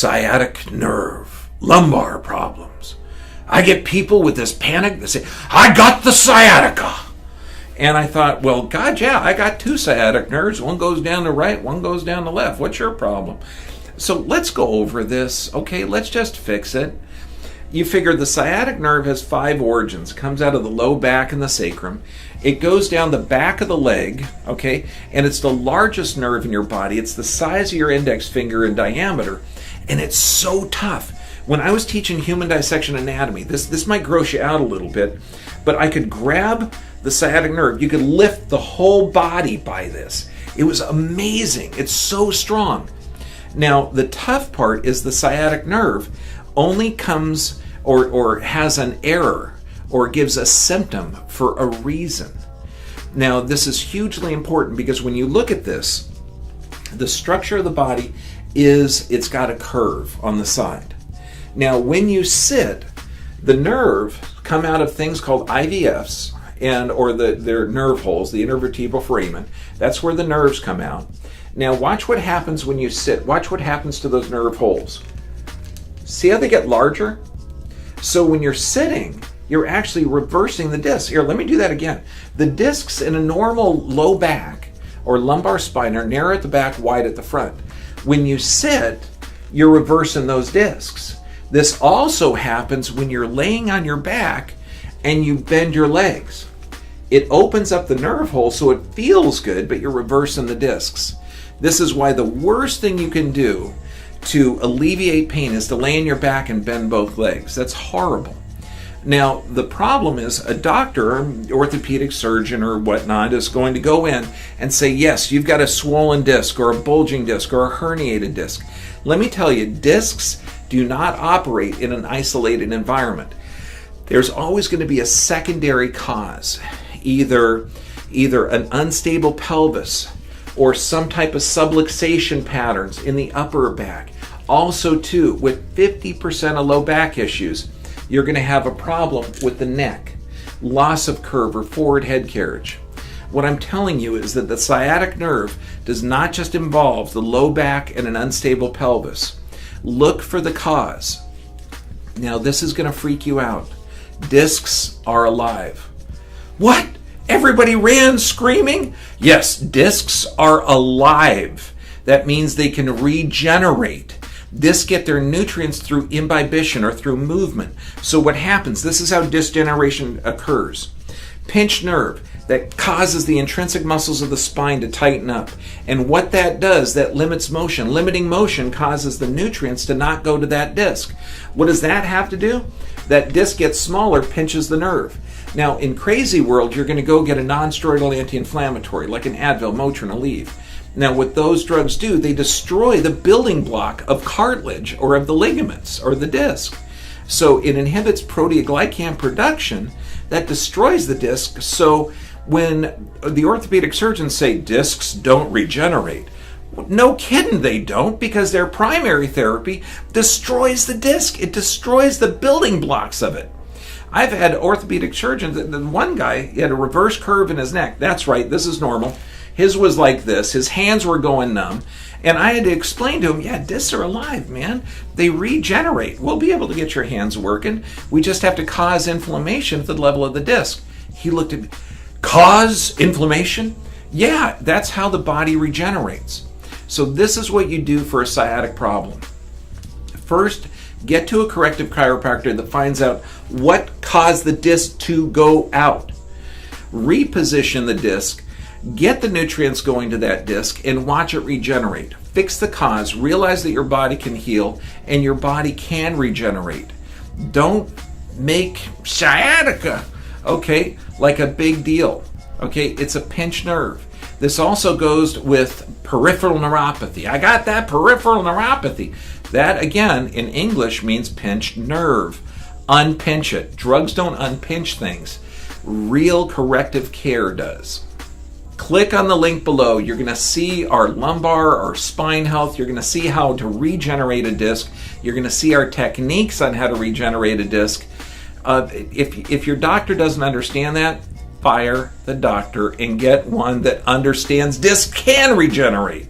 sciatic nerve, lumbar problems. I get people with this panic that say, I got the sciatica. And I thought, well, God, yeah, I got two sciatic nerves. One goes down the right, one goes down the left. What's your problem? So let's go over this. Okay, let's just fix it. You figure the sciatic nerve has 5 origins. It comes out of the low back and the sacrum. It goes down the back of the leg, okay? And it's the largest nerve in your body. It's the size of your index finger in diameter. And it's so tough. When I was teaching human dissection anatomy, this might gross you out a little bit, but I could grab the sciatic nerve. You could lift the whole body by this. It was amazing. It's so strong. Now, the tough part is the sciatic nerve only comes or has an error or gives a symptom for a reason. Now, this is hugely important because when you look at this, the structure of the body it's got a curve on the side. Now, when you sit, the nerve come out of things called IVFs or their nerve holes, the intervertebral foramen. That's where the nerves come out. Now, watch what happens when you sit. Watch what happens to those nerve holes. See how they get larger? So when you're sitting, you're actually reversing the disc. Here, let me do that again. The discs in a normal low back or lumbar spine are narrow at the back, wide at the front. When you sit, you're reversing those discs. This also happens when you're laying on your back and you bend your legs. It opens up the nerve hole so it feels good, but you're reversing the discs. This is why the worst thing you can do to alleviate pain is to lay on your back and bend both legs. That's horrible. Now, the problem is a doctor, orthopedic surgeon or whatnot, is going to go in and say, yes, you've got a swollen disc or a bulging disc or a herniated disc. Let me tell you, discs do not operate in an isolated environment. There's always going to be a secondary cause, either an unstable pelvis or some type of subluxation patterns in the upper back. Also, too, with 50% of low back issues, you're going to have a problem with the neck, loss of curve or forward head carriage. What I'm telling you is that the sciatic nerve does not just involve the low back and an unstable pelvis. Look for the cause. Now, this is going to freak you out. Discs are alive. What? Everybody ran screaming? Yes, discs are alive. That means they can regenerate. Discs get their nutrients through imbibition or through movement. So what happens? This is how disc generation occurs. Pinched nerve that causes the intrinsic muscles of the spine to tighten up. And what that does, that limits motion. Limiting motion causes the nutrients to not go to that disc. What does that have to do? That disc gets smaller, pinches the nerve. Now, in crazy world, you're going to go get a non-steroidal anti-inflammatory, like an Advil, Motrin, Aleve. Now, what those drugs do, they destroy the building block of cartilage or of the ligaments or the disc. So it inhibits proteoglycan production that destroys the disc. So when the orthopedic surgeons say discs don't regenerate, no kidding they don't, because their primary therapy destroys the disc. It destroys the building blocks of it. I've had orthopedic surgeons, one guy, he had a reverse curve in his neck. That's right, this is normal. His was like this. His hands were going numb. And I had to explain to him, yeah, discs are alive, man. They regenerate. We'll be able to get your hands working. We just have to cause inflammation at the level of the disc. He looked at me, cause inflammation? Yeah, that's how the body regenerates. So this is what you do for a sciatic problem. First, get to a corrective chiropractor that finds out what caused the disc to go out. Reposition the disc, get the nutrients going to that disc, and watch it regenerate. Fix the cause, realize that your body can heal, and your body can regenerate. Don't make sciatica, okay, like a big deal. Okay, it's a pinched nerve. This also goes with peripheral neuropathy. I got that peripheral neuropathy. That, again, in English means pinched nerve. Unpinch it. Drugs don't unpinch things. Real corrective care does. Click on the link below. You're going to see our lumbar, our spine health. You're going to see how to regenerate a disc. You're going to see our techniques on how to regenerate a disc. If your doctor doesn't understand that, fire the doctor and get one that understands discs can regenerate.